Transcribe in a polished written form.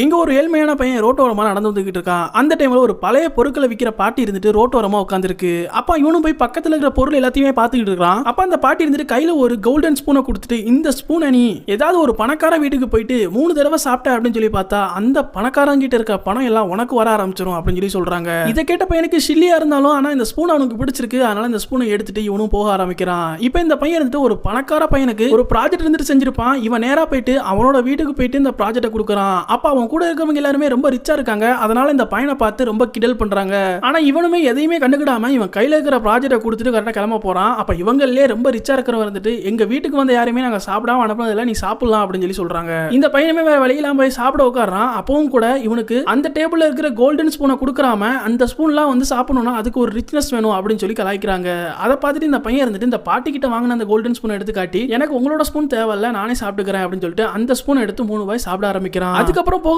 இங்க ஒரு ஏழ்மையான பையன் ரோட்டோரமா நடந்து வந்துகிட்டு இருக்கான். அந்த டைம்ல ஒரு பழைய பொருட்களை விற்கிற பாட்டி இருந்துட்டு ரோட்டோரமா உட்காந்துருக்கு. அப்பா இவனும் போய் பக்கத்துல இருக்கிற பொருள் எல்லாத்தையுமே பார்த்துக்கிட்டு இருக்கான். அப்ப அந்த பாட்டி இருந்துட்டு கையில ஒரு கோல்டன் ஸ்பூனை கொடுத்துட்டு, இந்த ஸ்பூனை நீ ஏதாவது ஒரு பணக்கார வீட்டுக்கு போயிட்டு 3 தடவை சாப்பிட்ட அப்படின்னு சொல்லி பார்த்தா அந்த பணக்காரங்கிட்ட இருக்க பணம் எல்லாம் உனக்கு வர ஆரம்பிச்சிடும் அப்படின்னு சொல்லி சொல்றாங்க. இதை கேட்ட பையனுக்கு சில்லியா இருந்தாலும் ஆனா இந்த ஸ்பூன் அவனுக்கு பிடிச்சிருக்கு. அதனால இந்த ஸ்பூனை எடுத்துட்டு இவனும் போக ஆரம்பிக்கிறான். இப்ப இந்த பையன் இருந்துட்டு ஒரு பணக்கார பையனுக்கு ஒரு ப்ராஜெக்ட் இருந்துட்டு செஞ்சிருப்பான். இவன் நேரா போயிட்டு அவனோட வீட்டுக்கு போயிட்டு இந்த ப்ராஜெக்ட்டை கொடுக்குறான். அப்ப அவன் கூட இருக்கவங்க எல்லாருமே ரொம்ப ரிச்சா இருக்காங்க. அதனால இந்த பையனை பார்த்து ரொம்ப கிண்டல் பண்றாங்க. ஆனா இவனுமே எதையுமே கண்டுக்கிடாம இவன் கையில இருக்கிற ப்ராஜெக்ட்டை கொடுத்துட்டு கரெக்டா கிளம்ப போறான். அப்ப இவங்களே ரொம்ப ரிச்சா இருக்கிறவங்க வந்துட்டு, எங்க வீட்டுக்கு வந்த யாருமே நாங்க சாப்பிடாம அனுப்புனதில்ல, நீ சாப்பிடலாம் அப்படின்னு சொல்லி சொல்றாங்க. இந்த பையனுமே வேற வழியெல்லாம் போய் சாப்பிட உட்கார்றான். அப்பவும் கூட இவனுக்கு அந்த டேபிள்ல இருக்கிற கோல்டன் ஸ்பூனை கொடுக்காம அந்த ஸ்பூன்லாம் வந்து சாப்பிடணும்னா அதுக்கு ஒரு ரிச்னஸ் வேணும் அப்படின்னு சொல்லி கலாய்க்கிறாங்க. அதை பார்த்துட்டு இந்த பையன் இருந்துட்டு இந்த பாட்டி கிட்ட வாங்கின அந்த கோல்டன் ஸ்பூனை எடுத்து காட்டி, எனக்கு உங்களோட ஸ்பூன் தேவையில்ல, நானே சாப்பிட்டுக்கிறேன் அப்படின்னு சொல்லிட்டு அந்த ஸ்பூனை எடுத்து 3 வாய் சாப்பிட ஆரம்பிக்கிறான். அதுக்கப்புறம்